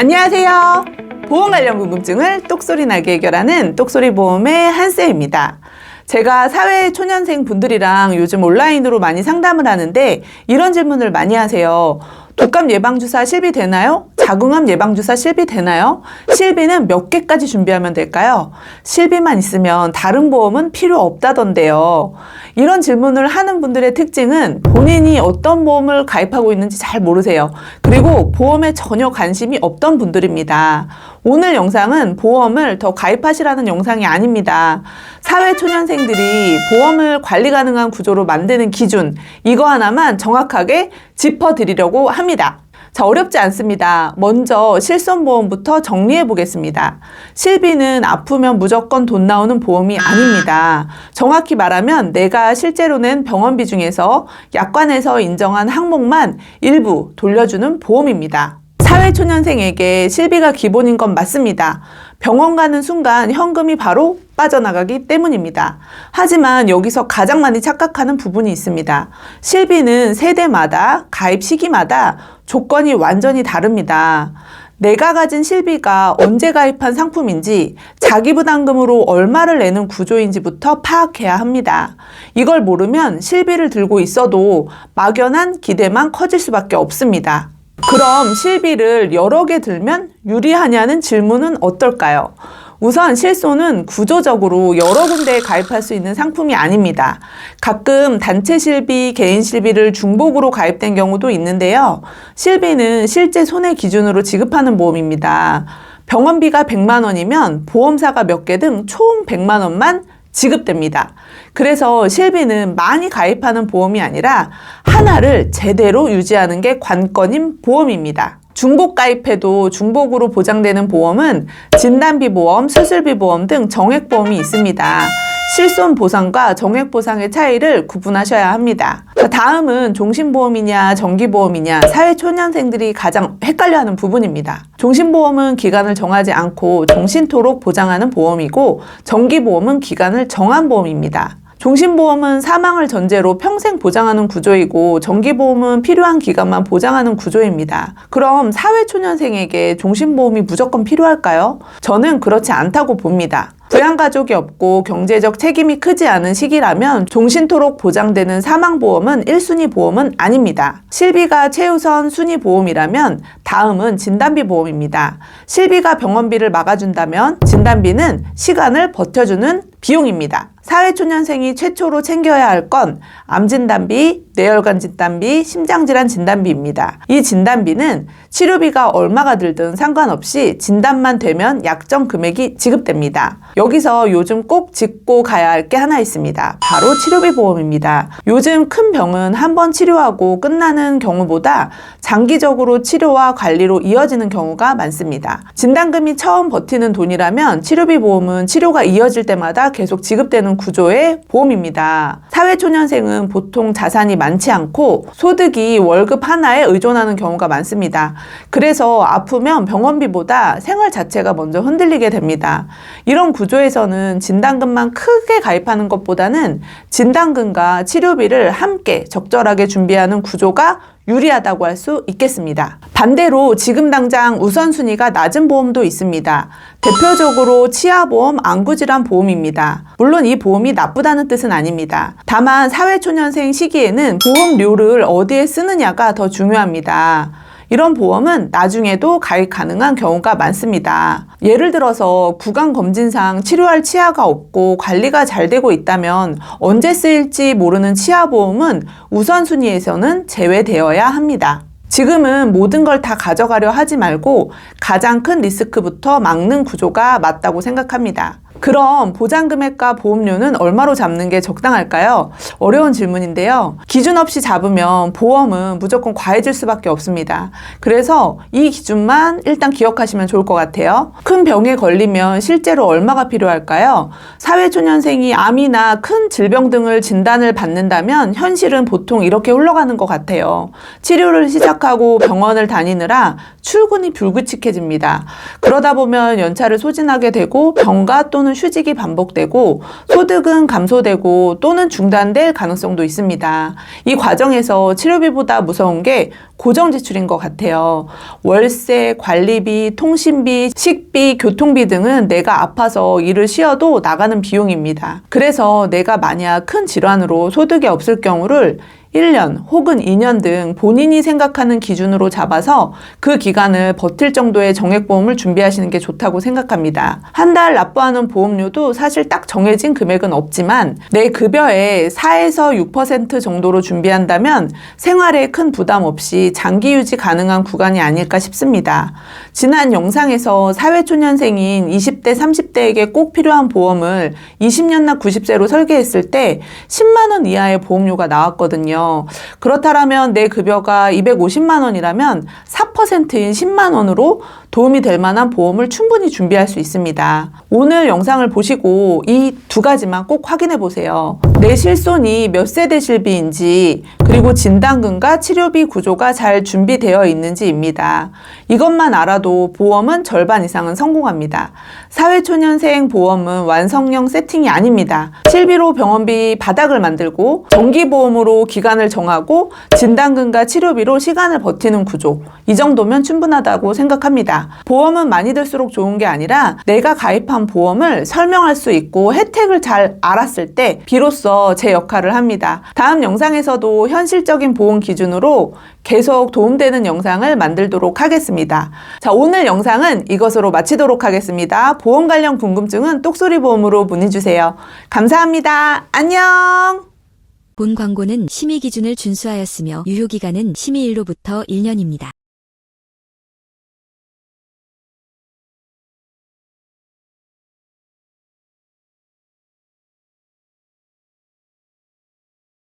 안녕하세요. 보험 관련 궁금증을 똑소리 나게 해결하는 똑소리보험의 한쌤입니다. 제가 사회초년생 분들이랑 요즘 온라인으로 많이 상담을 하는데 이런 질문을 많이 하세요. 독감 예방주사 실비되나요? 자궁암 예방주사 실비되나요? 실비는 몇 개까지 준비하면 될까요? 실비만 있으면 다른 보험은 필요 없다던데요. 이런 질문을 하는 분들의 특징은 본인이 어떤 보험을 가입하고 있는지 잘 모르세요. 그리고 보험에 전혀 관심이 없던 분들입니다. 오늘 영상은 보험을 더 가입하시라는 영상이 아닙니다. 사회초년생들이 보험을 관리 가능한 구조로 만드는 기준, 이거 하나만 정확하게 짚어드리려고 합니다. 자, 어렵지 않습니다. 먼저 실손보험부터 정리해 보겠습니다. 실비는 아프면 무조건 돈 나오는 보험이 아닙니다. 정확히 말하면 내가 실제로 낸 병원비 중에서 약관에서 인정한 항목만 일부 돌려주는 보험입니다. 사회초년생에게 실비가 기본인 건 맞습니다. 병원 가는 순간 현금이 바로 빠져나가기 때문입니다. 하지만 여기서 가장 많이 착각하는 부분이 있습니다. 실비는 세대마다, 가입 시기마다 조건이 완전히 다릅니다. 내가 가진 실비가 언제 가입한 상품인지, 자기부담금으로 얼마를 내는 구조인지부터 파악해야 합니다. 이걸 모르면 실비를 들고 있어도 막연한 기대만 커질 수밖에 없습니다. 그럼 실비를 여러 개 들면 유리하냐는 질문은 어떨까요? 우선 실손은 구조적으로 여러 군데에 가입할 수 있는 상품이 아닙니다. 가끔 단체 실비, 개인 실비를 중복으로 가입된 경우도 있는데요. 실비는 실제 손해 기준으로 지급하는 보험입니다. 병원비가 100만 원이면 보험사가 몇 개 등 총 100만 원만 지급됩니다. 그래서 실비는 많이 가입하는 보험이 아니라 하나를 제대로 유지하는 게 관건인 보험입니다. 중복 가입해도 중복으로 보장되는 보험은 진단비 보험, 수술비 보험 등 정액보험이 있습니다. 실손 보상과 정액 보상의 차이를 구분하셔야 합니다. 다음은 종신보험이냐 정기보험이냐, 사회초년생들이 가장 헷갈려하는 부분입니다. 종신보험은 기간을 정하지 않고 정신토록 보장하는 보험이고, 정기보험은 기간을 정한 보험입니다. 종신보험은 사망을 전제로 평생 보장하는 구조이고, 정기보험은 필요한 기간만 보장하는 구조입니다. 그럼 사회초년생에게 종신보험이 무조건 필요할까요? 저는 그렇지 않다고 봅니다. 부양가족이 없고 경제적 책임이 크지 않은 시기라면 종신토록 보장되는 사망보험은 1순위 보험은 아닙니다. 실비가 최우선 순위 보험이라면 다음은 진단비 보험입니다. 실비가 병원비를 막아준다면 진단비는 시간을 버텨주는 비용입니다. 사회초년생이 최초로 챙겨야 할 건 암진단비, 뇌혈관 진단비, 심장질환 진단비입니다. 이 진단비는 치료비가 얼마가 들든 상관없이 진단만 되면 약정 금액이 지급됩니다. 여기서 요즘 꼭 짚고 가야 할 게 하나 있습니다. 바로 치료비 보험입니다. 요즘 큰 병은 한 번 치료하고 끝나는 경우보다 장기적으로 치료와 관리로 이어지는 경우가 많습니다. 진단금이 처음 버티는 돈이라면 치료비 보험은 치료가 이어질 때마다 계속 지급되는 구조의 보험입니다. 사회초년생은 보통 자산이 많지 않고 소득이 월급 하나에 의존하는 경우가 많습니다. 그래서 아프면 병원비보다 생활 자체가 먼저 흔들리게 됩니다. 이런 구조에서는 진단금만 크게 가입하는 것보다는 진단금과 치료비를 함께 적절하게 준비하는 구조가 유리하다고 할 수 있겠습니다. 반대로 지금 당장 우선순위가 낮은 보험도 있습니다. 대표적으로 치아보험, 안구질환 보험입니다. 물론 이 보험이 나쁘다는 뜻은 아닙니다. 다만 사회초년생 시기에는 보험료를 어디에 쓰느냐가 더 중요합니다. 이런 보험은 나중에도 가입 가능한 경우가 많습니다. 예를 들어서 구강검진상 치료할 치아가 없고 관리가 잘 되고 있다면 언제 쓰일지 모르는 치아보험은 우선순위에서는 제외되어야 합니다. 지금은 모든 걸 다 가져가려 하지 말고 가장 큰 리스크부터 막는 구조가 맞다고 생각합니다. 그럼 보장금액과 보험료는 얼마로 잡는 게 적당할까요? 어려운 질문인데요. 기준 없이 잡으면 보험은 무조건 과해질 수밖에 없습니다. 그래서 이 기준만 일단 기억하시면 좋을 것 같아요. 큰 병에 걸리면 실제로 얼마가 필요할까요? 사회초년생이 암이나 큰 질병 등을 진단을 받는다면 현실은 보통 이렇게 흘러가는 것 같아요. 치료를 시작하고 병원을 다니느라 출근이 불규칙해집니다. 그러다 보면 연차를 소진하게 되고 병가 또는 또는 휴직이 반복되고 소득은 감소되고 또는 중단될 가능성도 있습니다. 이 과정에서 치료비보다 무서운 게 고정 지출인 것 같아요. 월세, 관리비, 통신비, 식비, 교통비 등은 내가 아파서 일을 쉬어도 나가는 비용입니다. 그래서 내가 만약 큰 질환으로 소득이 없을 경우를 1년 혹은 2년 등 본인이 생각하는 기준으로 잡아서 그 기간을 버틸 정도의 정액보험을 준비하시는 게 좋다고 생각합니다. 한 달 납부하는 보험료도 사실 딱 정해진 금액은 없지만 내 급여의 4에서 6% 정도로 준비한다면 생활에 큰 부담 없이 장기 유지 가능한 구간이 아닐까 싶습니다. 지난 영상에서 사회초년생인 20대, 30대에게 꼭 필요한 보험을 20년나 90세로 설계했을 때 10만 원 이하의 보험료가 나왔거든요. 그렇다면 내 급여가 250만 원이라면 4%인 10만 원으로 도움이 될 만한 보험을 충분히 준비할 수 있습니다. 오늘 영상을 보시고 이 두 가지만 꼭 확인해 보세요. 내 실손이 몇 세대 실비인지 그리고 진단금과 치료비 구조가 잘 준비되어 있는지입니다. 이것만 알아도 보험은 절반 이상은 성공합니다. 사회초년생 보험은 완성형 세팅이 아닙니다. 실비로 병원비 바닥을 만들고 정기보험으로 기간을 정하고 진단금과 치료비로 시간을 버티는 구조, 이 정도면 충분하다고 생각합니다. 보험은 많이 들수록 좋은 게 아니라 내가 가입한 보험을 설명할 수 있고 혜택을 잘 알았을 때 비로소 제 역할을 합니다. 다음 영상에서도 현실적인 보험 기준으로 계속 도움되는 영상을 만들도록 하겠습니다. 자, 오늘 영상은 이것으로 마치도록 하겠습니다. 보험 관련 궁금증은 똑소리보험으로 문의주세요. 감사합니다. 안녕! 본 광고는 심의 기준을 준수하였으며 유효기간은 심의일로부터 1년입니다.